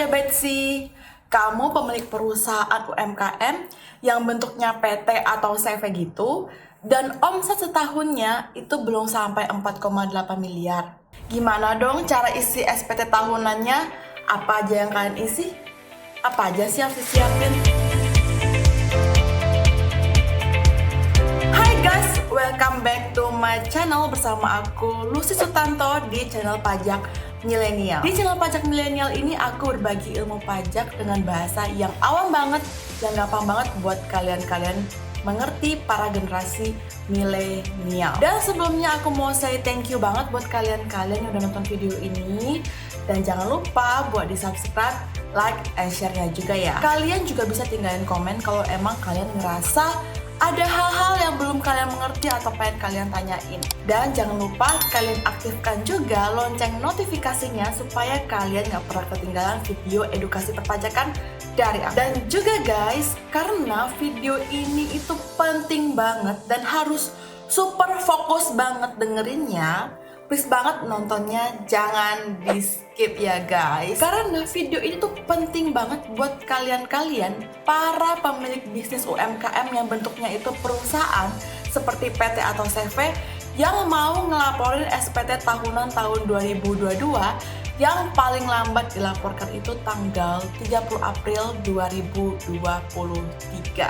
Betsy, kamu pemilik perusahaan UMKM yang bentuknya PT atau CV gitu, dan omset setahunnya itu belum sampai 4,8 miliar. Gimana dong cara isi SPT tahunannya? Apa aja yang kalian isi? Apa aja sih yang harus disiapin? Hai guys, welcome back to my channel bersama aku Lucy Sutanto di channel Pajak Milenial. Di channel Pajak Milenial ini aku berbagi ilmu pajak dengan bahasa yang awam banget dan gampang banget buat kalian-kalian mengerti para generasi milenial. Dan sebelumnya aku mau say thank you banget buat kalian-kalian yang udah nonton video ini. Dan jangan lupa buat di subscribe, like, and share-nya juga ya. Kalian juga bisa tinggalin komen kalau emang kalian ngerasa ada hal-hal yang belum kalian mengerti atau pengen kalian tanyain. Dan jangan lupa kalian aktifkan juga lonceng notifikasinya supaya kalian gak pernah ketinggalan video edukasi perpajakan dari aku. Dan juga guys, karena video ini itu penting banget dan harus super fokus banget dengerinnya, please banget nontonnya jangan di skip ya guys. Karena video ini tuh penting banget buat kalian-kalian para pemilik bisnis UMKM yang bentuknya itu perusahaan seperti PT atau CV yang mau ngelaporin SPT tahunan tahun 2022 yang paling lambat dilaporkan itu tanggal 30 April 2023.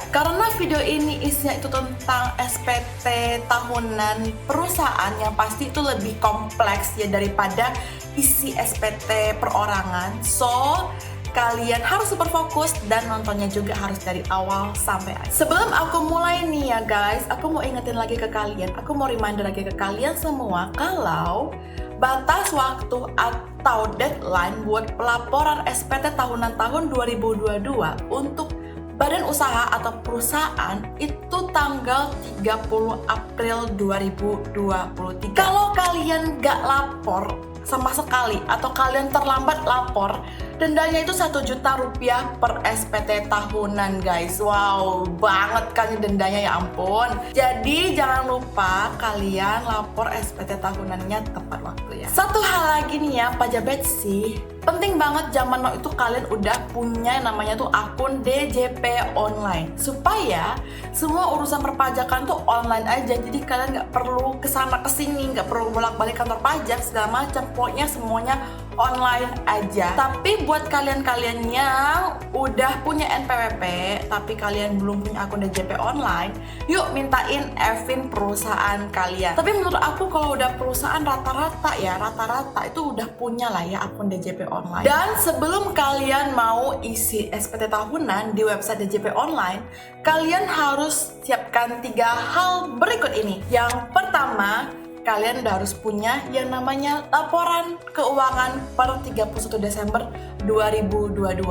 Karena video ini isinya itu tentang SPT tahunan perusahaan yang pasti itu lebih kompleks ya daripada isi SPT perorangan. So, kalian harus super fokus dan nontonnya juga harus dari awal sampai akhir. Sebelum aku mulai nih ya guys, aku mau ingetin lagi ke kalian, aku mau reminder lagi ke kalian semua kalau batas waktu atau deadline buat pelaporan SPT tahunan tahun 2022 untuk badan usaha atau perusahaan itu tanggal 30 April 2023. Kalau kalian gak lapor sama sekali atau kalian terlambat lapor, dendanya itu 1 juta rupiah per SPT tahunan guys. Wow, banget kan dendanya, ya ampun. Jadi jangan lupa kalian lapor SPT tahunannya tepat waktu ya. Satu hal lagi nih ya Pajak Betsy, penting banget zaman now itu kalian udah punya yang namanya tuh akun DJP online, supaya semua urusan perpajakan tuh online aja. Jadi kalian nggak perlu kesana kesini, nggak perlu bolak-balik kantor pajak segala macam, pokoknya semuanya online aja. Tapi buat kalian-kalian yang udah punya NPWP tapi kalian belum punya akun DJP online, yuk mintain Evin perusahaan kalian. Tapi menurut aku kalau udah perusahaan rata-rata itu udah punya lah ya akun DJP online. Dan sebelum kalian mau isi SPT tahunan di website DJP online, kalian harus siapkan 3 hal berikut ini. Yang pertama, kalian udah harus punya yang namanya laporan keuangan per 31 Desember 2022.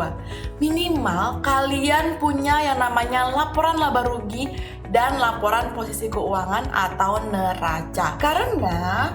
Minimal kalian punya yang namanya laporan laba rugi dan laporan posisi keuangan atau neraca. Karena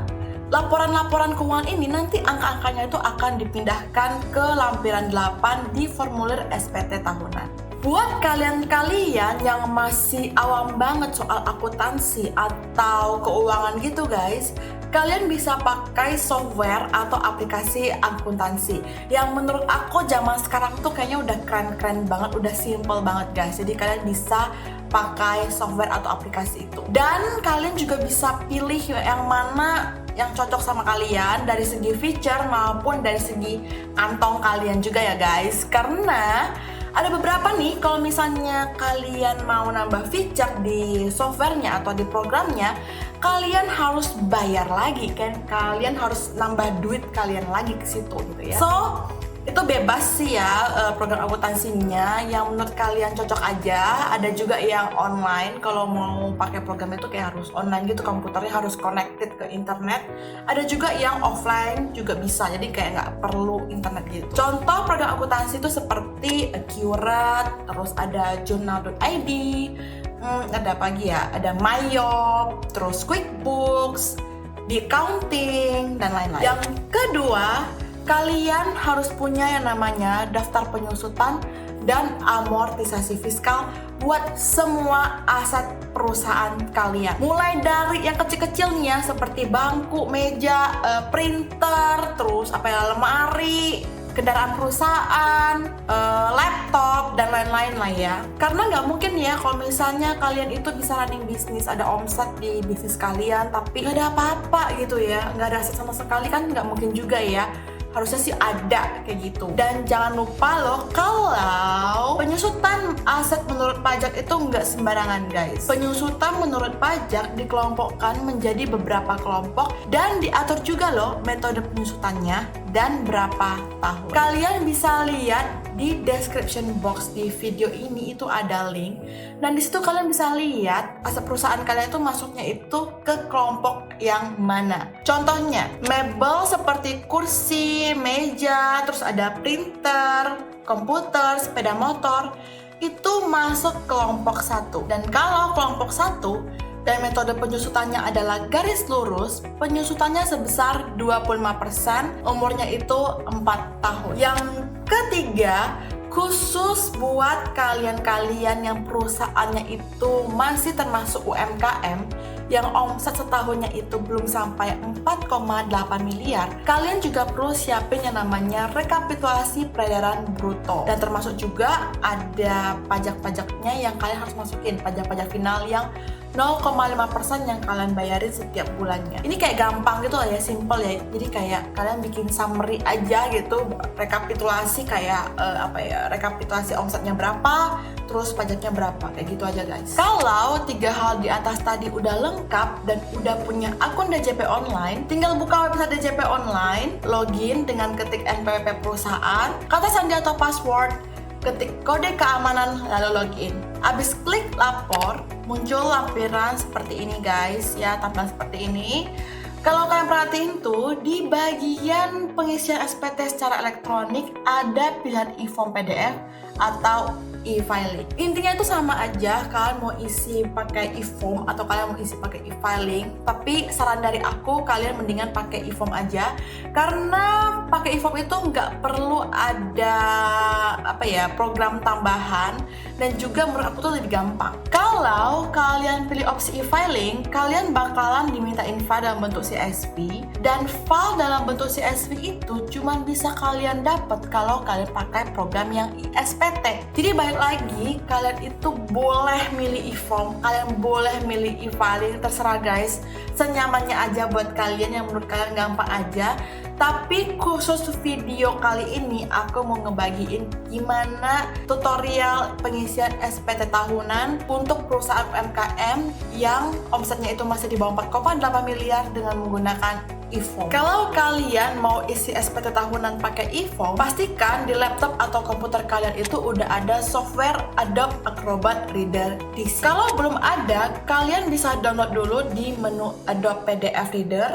laporan-laporan keuangan ini nanti angka-angkanya itu akan dipindahkan ke lampiran 8 di formulir SPT tahunan. Buat kalian-kalian yang masih awam banget soal akuntansi atau keuangan gitu guys, kalian bisa pakai software atau aplikasi akuntansi yang menurut aku zaman sekarang tuh kayaknya udah keren-keren banget, udah simple banget guys. Jadi kalian bisa pakai software atau aplikasi itu. Dan kalian juga bisa pilih yang mana yang cocok sama kalian dari segi feature maupun dari segi kantong kalian juga ya guys. Karena ada beberapa nih, kalau misalnya kalian mau nambah feature di softwarenya atau di programnya, kalian harus bayar lagi kan, kalian harus nambah duit kalian lagi ke situ gitu ya. So, itu bebas sih ya program akuntansinya yang menurut kalian cocok aja. Ada juga yang online, kalau mau pakai program itu kayak harus online gitu, komputernya harus connected ke internet. Ada juga yang offline juga bisa, jadi kayak nggak perlu internet gitu. Contoh program akuntansi itu seperti Accurate, terus ada Journal.id, ada apa lagi ya, ada Myop, terus QuickBooks, di accounting, dan lain-lain. Yang kedua, kalian harus punya yang namanya daftar penyusutan dan amortisasi fiskal buat semua aset perusahaan kalian. Mulai dari yang kecil-kecilnya seperti bangku, meja, printer, terus lemari, kendaraan perusahaan, laptop, dan lain-lain lah ya. Karena nggak mungkin ya kalau misalnya kalian itu bisa running bisnis, ada omset di bisnis kalian, tapi nggak ada apa-apa gitu ya, nggak ada aset sama sekali, kan nggak mungkin juga ya. Harusnya sih ada kayak gitu. Dan jangan lupa loh, kalau penyusutan aset menurut pajak itu nggak sembarangan guys. Penyusutan menurut pajak dikelompokkan menjadi beberapa kelompok dan diatur juga loh metode penyusutannya dan berapa tahun. Kalian bisa lihat di description box di video ini itu ada link, dan di situ kalian bisa lihat aset perusahaan kalian itu masuknya itu ke kelompok yang mana. Contohnya mebel seperti kursi, meja, terus ada printer, komputer, sepeda motor, itu masuk kelompok 1. Dan kalau kelompok 1 dan metode penyusutannya adalah garis lurus, penyusutannya sebesar 25%, umurnya itu 4 tahun. Yang ketiga, khusus buat kalian-kalian yang perusahaannya itu masih termasuk UMKM, yang omset setahunnya itu belum sampai 4,8 miliar, kalian juga perlu siapin yang namanya rekapitulasi peredaran bruto. Dan termasuk juga ada pajak-pajaknya yang kalian harus masukin, pajak-pajak final yang 0,5% yang kalian bayarin setiap bulannya. Ini kayak gampang gitu lah ya, simple ya. Jadi kayak kalian bikin summary aja gitu, rekapitulasi kayak rekapitulasi omsetnya berapa, terus pajaknya berapa, kayak gitu aja guys. Kalau 3 hal di atas tadi udah lengkap dan udah punya akun DJP online, tinggal buka website DJP online, login dengan ketik NPWP perusahaan, kata sandi atau password, ketik kode keamanan, lalu login. Abis klik lapor, muncul lampiran seperti ini guys ya, tampilan seperti ini. Kalau kalian perhatiin tuh, di bagian pengisian SPT secara elektronik ada pilihan e-form PDF atau e-filing. Intinya itu sama aja, kalian mau isi pakai e-form atau kalian mau isi pakai e-filing. Tapi saran dari aku, kalian mendingan pakai e-form aja, karena pakai e-form itu nggak perlu ada program tambahan, dan juga menurut aku tuh lebih gampang. Kalau kalian pilih opsi e-filing, kalian bakalan dimintain file dalam bentuk CSV, dan file dalam bentuk CSV itu cuma bisa kalian dapat kalau kalian pakai program yang SPT. Jadi balik lagi, kalian itu boleh milih e-form, kalian boleh milih e-filing, terserah guys, senyamannya aja buat kalian, yang menurut kalian gampang aja. Tapi khusus video kali ini aku mau ngebagiin gimana tutorial pengisian SPT tahunan untuk perusahaan UMKM yang omsetnya itu masih di bawah 4,8 miliar dengan menggunakan e-form. Kalau kalian mau isi SPT tahunan pakai e-form, pastikan di laptop atau komputer kalian itu udah ada software Adobe Acrobat Reader DC. Kalau belum ada, kalian bisa download dulu di menu Adobe PDF Reader.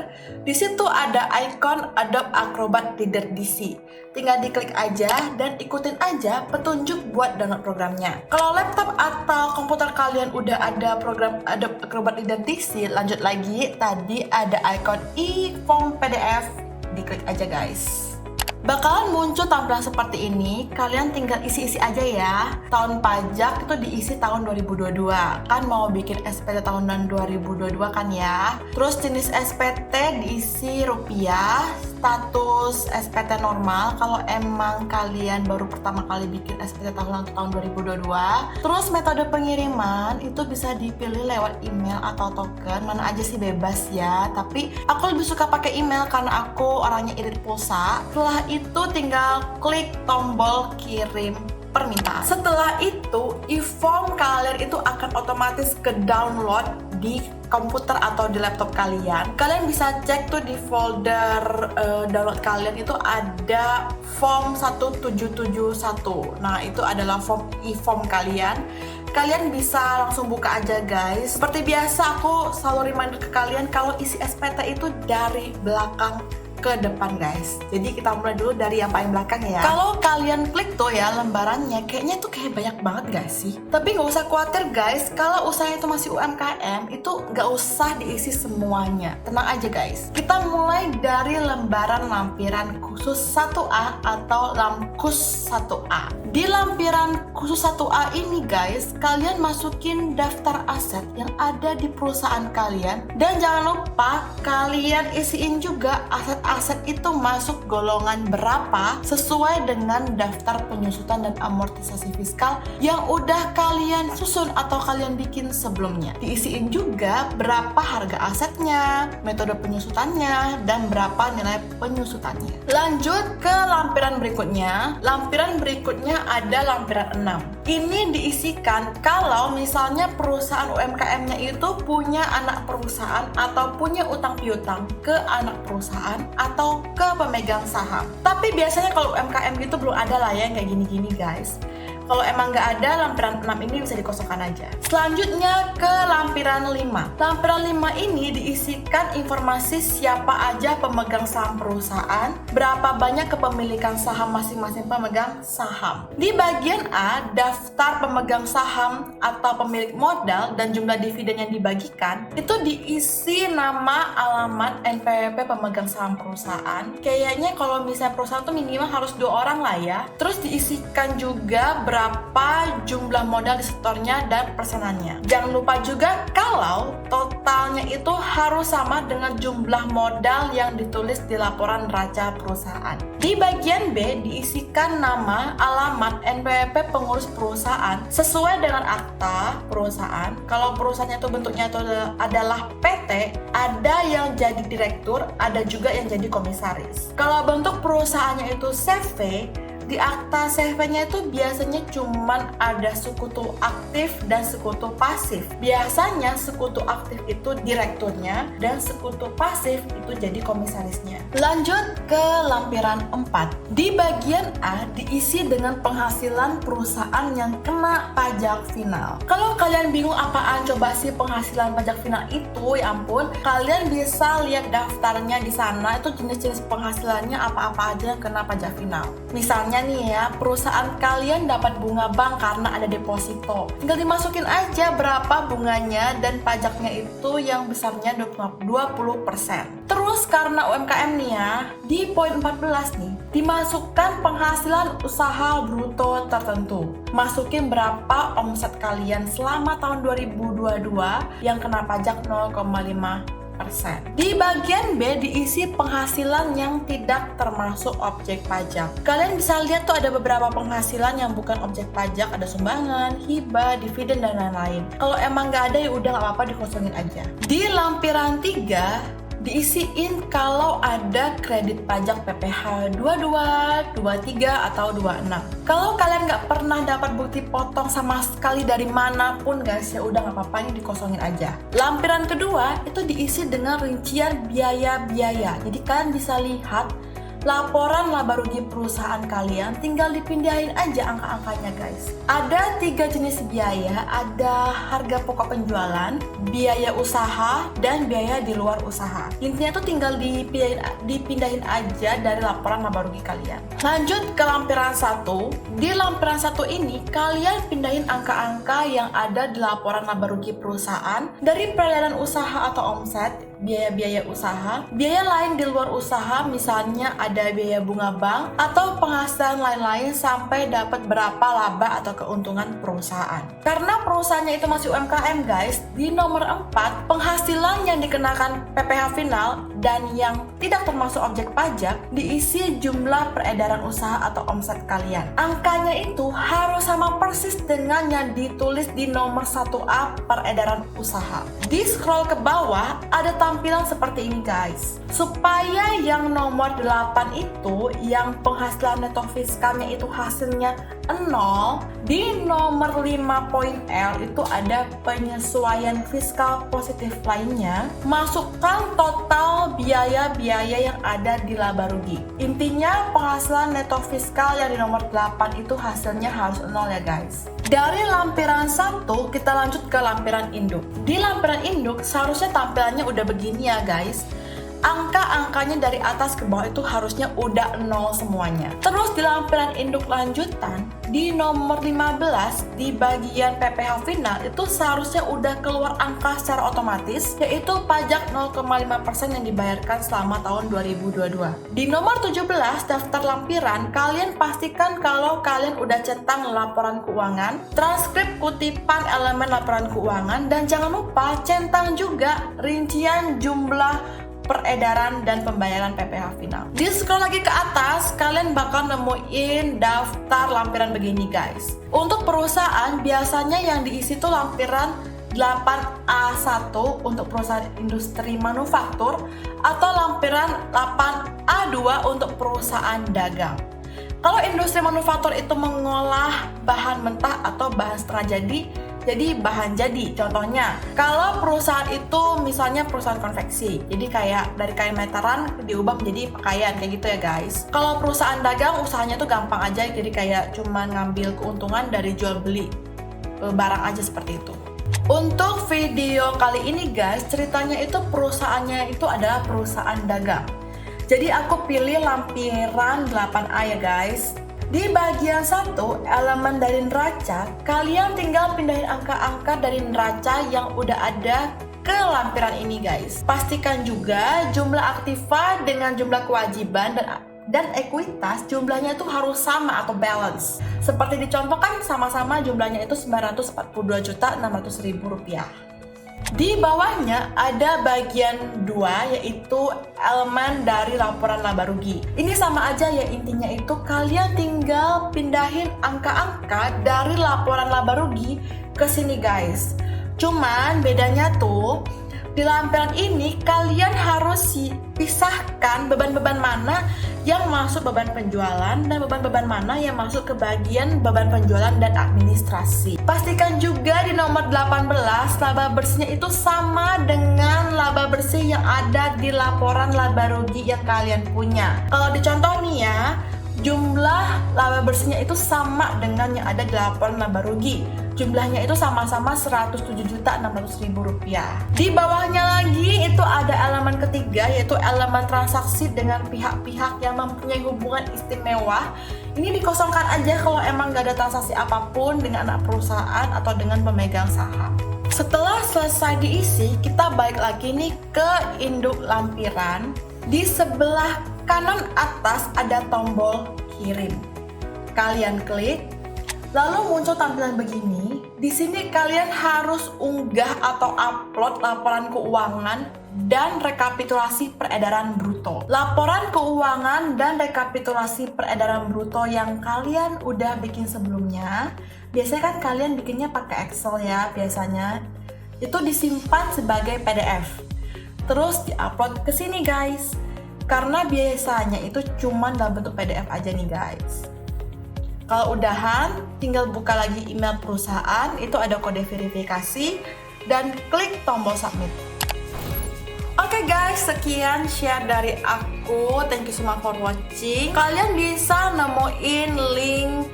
Di situ ada icon Adobe Acrobat Reader DC. Tinggal diklik aja dan ikutin aja petunjuk buat download programnya. Kalau laptop atau komputer kalian udah ada program Adobe Acrobat Reader DC, lanjut lagi, tadi ada icon e-form PDF, diklik aja guys. Bakalan muncul tampilan seperti ini, kalian tinggal isi-isi aja ya. Tahun pajak itu diisi tahun 2022, kan mau bikin SPT tahunan 2022 kan ya. Terus jenis SPT diisi rupiah, status SPT normal kalau emang kalian baru pertama kali bikin SPT tahunan tahun 2022. Terus metode pengiriman itu bisa dipilih lewat email atau token, mana aja sih bebas ya. Tapi aku lebih suka pakai email karena aku orangnya irit pulsa. Setelah itu tinggal klik tombol kirim permintaan. Setelah itu, e-form kalian itu akan otomatis ke download di komputer atau di laptop kalian. Kalian bisa cek tuh di folder download kalian itu ada form 1771. Nah, itu adalah form e-form kalian. Kalian bisa langsung buka aja guys. Seperti biasa, aku selalu reminder ke kalian kalau isi SPT itu dari belakang ke depan guys. Jadi kita mulai dulu dari yang paling belakang ya. Kalau kalian klik tuh ya lembarannya, kayaknya tuh kayak banyak banget gak sih? Tapi nggak usah khawatir guys, kalau usahanya itu masih UMKM, itu nggak usah diisi semuanya. Tenang aja guys. Kita mulai dari lembaran lampiran khusus khusus 1A atau LAMKHUS 1A. Di lampiran khusus 1A ini guys, kalian masukin daftar aset yang ada di perusahaan kalian, dan jangan lupa kalian isiin juga aset-aset itu masuk golongan berapa sesuai dengan daftar penyusutan dan amortisasi fiskal yang udah kalian susun atau kalian bikin sebelumnya. Diisiin juga berapa harga asetnya, metode penyusutannya, dan berapa nilai penyusutannya. Lanjut ke lampiran berikutnya. Lampiran berikutnya ada lampiran 6. Ini diisikan kalau misalnya perusahaan UMKM-nya itu punya anak perusahaan atau punya utang piutang ke anak perusahaan atau ke pemegang saham. Tapi biasanya kalau UMKM gitu belum ada lah ya kayak gini-gini guys. Kalau emang nggak ada, lampiran 6 ini bisa dikosongkan aja. Selanjutnya ke lampiran 5. Lampiran 5 ini diisikan informasi siapa aja pemegang saham perusahaan, berapa banyak kepemilikan saham masing-masing pemegang saham. Di bagian A, daftar pemegang saham atau pemilik modal dan jumlah dividen yang dibagikan, itu diisi nama, alamat, NPWP pemegang saham perusahaan. Kayaknya kalau misalnya perusahaan tuh minimal harus 2 orang lah ya. Terus diisikan juga berapa jumlah modal di setornya dan persenannya. Jangan lupa juga kalau totalnya itu harus sama dengan jumlah modal yang ditulis di laporan neraca perusahaan. Di bagian B diisikan nama, alamat, NPWP pengurus perusahaan sesuai dengan akta perusahaan. Kalau perusahaannya itu bentuknya itu adalah PT, ada yang jadi direktur, ada juga yang jadi komisaris. Kalau bentuk perusahaannya itu CV, di akta CV-nya itu biasanya cuman ada sekutu aktif dan sekutu pasif. Biasanya sekutu aktif itu direkturnya dan sekutu pasif itu jadi komisarisnya. Lanjut ke lampiran 4. Di bagian A diisi dengan penghasilan perusahaan yang kena pajak final. Kalau kalian bingung apaan coba sih penghasilan pajak final itu, ya ampun, kalian bisa lihat daftarnya di sana. Itu jenis-jenis penghasilannya apa-apa aja yang kena pajak final. Misalnya nih ya, perusahaan kalian dapat bunga bank karena ada deposito. Tinggal dimasukin aja berapa bunganya dan pajaknya itu yang besarnya 20%. Terus karena UMKM nih ya, di poin 14 nih, dimasukkan penghasilan usaha bruto tertentu. Masukin berapa omset kalian selama tahun 2022 yang kena pajak 0,5%. Di bagian B diisi penghasilan yang tidak termasuk objek pajak. Kalian bisa lihat tuh ada beberapa penghasilan yang bukan objek pajak, ada sumbangan, hibah, dividen, dan lain-lain. Kalau emang nggak ada ya udah nggak apa-apa, dikosongin aja. Di lampiran 3 diisiin kalau ada kredit pajak PPh 22, 23, atau 26. Kalau kalian nggak pernah dapat bukti potong sama sekali dari manapun guys, ya udah nggak apa-apa, ini dikosongin aja. Lampiran kedua itu diisi dengan rincian biaya-biaya. Jadi kalian bisa lihat laporan laba rugi perusahaan kalian, tinggal dipindahin aja angka-angkanya guys. Ada 3 jenis biaya, ada harga pokok penjualan, biaya usaha, dan biaya di luar usaha. Intinya tuh tinggal dipindahin aja dari laporan laba rugi kalian. Lanjut ke lampiran 1. Di lampiran 1 ini kalian pindahin angka-angka yang ada di laporan laba rugi perusahaan dari peredaran usaha atau omset, biaya-biaya usaha, biaya lain di luar usaha, misalnya ada biaya bunga bank atau penghasilan lain-lain sampai dapat berapa laba atau keuntungan perusahaan. Karena perusahaannya itu masih UMKM guys, di nomor 4 penghasilan yang dikenakan PPh final dan yang tidak termasuk objek pajak diisi jumlah peredaran usaha atau omset kalian. Angkanya itu harus sama persis dengan yang ditulis di nomor 1A peredaran usaha. Di scroll ke bawah ada tampilan seperti ini guys. Supaya yang nomor 8 itu yang penghasilan neto fiskalnya itu hasilnya 0, di nomor 5 poin L itu ada penyesuaian fiskal positif lainnya. Masukkan total biaya-biaya yang ada di laba rugi. Intinya penghasilan neto fiskal yang di nomor 8 itu hasilnya harus 0 ya guys. Dari lampiran 1 kita lanjut ke lampiran induk. Di lampiran induk seharusnya tampilannya udah begini ya guys. angka-angkanya dari atas ke bawah itu harusnya udah 0 semuanya. Terus di lampiran induk lanjutan, di nomor 15 di bagian PPh final itu seharusnya udah keluar angka secara otomatis, yaitu pajak 0,5% yang dibayarkan selama tahun 2022. Di nomor 17 daftar lampiran, kalian pastikan kalau kalian udah centang laporan keuangan, transkrip kutipan elemen laporan keuangan, dan jangan lupa centang juga rincian jumlah peredaran dan pembayaran PPh final. Di scroll lagi ke atas, kalian bakal nemuin daftar lampiran begini guys. Untuk perusahaan, biasanya yang diisi tuh lampiran 8A1 untuk perusahaan industri manufaktur atau lampiran 8A2 untuk perusahaan dagang. Kalau industri manufaktur itu mengolah bahan mentah atau bahan setengah jadi bahan jadi. Contohnya, kalau perusahaan itu misalnya perusahaan konveksi, jadi kayak dari kain meteran diubah menjadi pakaian, kayak gitu ya guys. Kalau perusahaan dagang, usahanya tuh gampang aja, jadi kayak cuman ngambil keuntungan dari jual beli barang aja seperti itu. Untuk video kali ini guys, ceritanya itu perusahaannya itu adalah perusahaan dagang. Jadi aku pilih lampiran 8A ya guys. Di bagian 1, elemen dari neraca, kalian tinggal pindahin angka-angka dari neraca yang udah ada ke lampiran ini guys. Pastikan juga jumlah aktiva dengan jumlah kewajiban dan ekuitas jumlahnya itu harus sama atau balance. Seperti dicontohkan sama-sama jumlahnya itu Rp942.600.000. Di bawahnya ada bagian 2 yaitu elemen dari laporan laba rugi. Ini sama aja ya, intinya itu kalian tinggal pindahin angka-angka dari laporan laba rugi ke sini guys. Cuman bedanya tuh di lampiran ini kalian harus pisahkan beban-beban mana yang masuk beban penjualan dan beban-beban mana yang masuk ke bagian beban penjualan dan administrasi. Pastikan juga di nomor 18 laba bersihnya itu sama dengan laba bersih yang ada di laporan laba rugi yang kalian punya. Kalau dicontoh nih ya, jumlah laba bersihnya itu sama dengan yang ada di laporan laba rugi. Jumlahnya itu sama-sama Rp107.600.000. Di bawahnya lagi itu ada elemen ketiga yaitu elemen transaksi dengan pihak-pihak yang mempunyai hubungan istimewa. Ini dikosongkan aja kalau emang gak ada transaksi apapun dengan anak perusahaan atau dengan pemegang saham. Setelah selesai diisi, kita balik lagi nih ke induk lampiran. Di sebelah kanan atas ada tombol kirim. Kalian klik, lalu muncul tampilan begini. Di sini kalian harus unggah atau upload laporan keuangan dan rekapitulasi peredaran bruto. Laporan keuangan dan rekapitulasi peredaran bruto yang kalian udah bikin sebelumnya, biasanya kan kalian bikinnya pakai Excel ya biasanya. Itu disimpan sebagai PDF. Terus diupload ke sini guys. Karena biasanya itu cuma dalam bentuk PDF aja nih guys. Kalau udahan, tinggal buka lagi email perusahaan, itu ada kode verifikasi, dan klik tombol submit. Oke guys, sekian share dari aku. Thank you so much for watching. Kalian bisa nemuin link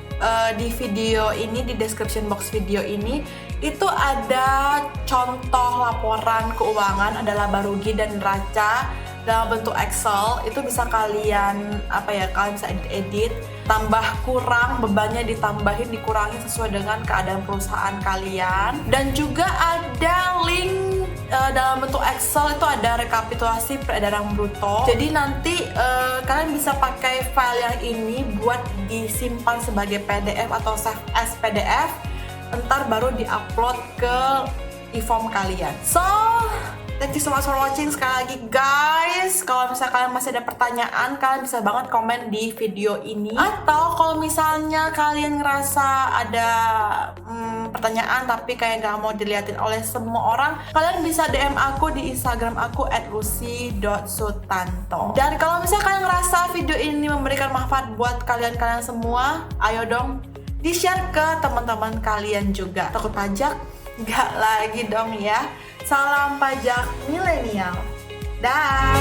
di video ini, di description box video ini. Itu ada contoh laporan keuangan, ada laba rugi dan neraca dalam bentuk Excel. Itu bisa kalian kalian bisa edit, tambah kurang, bebannya ditambahin, dikurangin sesuai dengan keadaan perusahaan kalian. Dan juga ada link dalam bentuk Excel, itu ada rekapitulasi peredaran bruto. Jadi nanti kalian bisa pakai file yang ini buat disimpan sebagai PDF atau save as PDF, ntar baru diupload ke e-form kalian. So, thank you so much for watching. Sekali lagi guys, kalau misalnya kalian masih ada pertanyaan, kalian bisa banget komen di video ini. Atau kalau misalnya kalian ngerasa ada pertanyaan tapi kayak gak mau diliatin oleh semua orang, kalian bisa DM aku di Instagram aku @lucy.sutanto. Dan kalau misalnya kalian ngerasa video ini memberikan manfaat buat kalian-kalian semua, ayo dong di-share ke teman-teman kalian juga. Takut pajak? Gak lagi dong ya. Salam pajak milenial. Dah.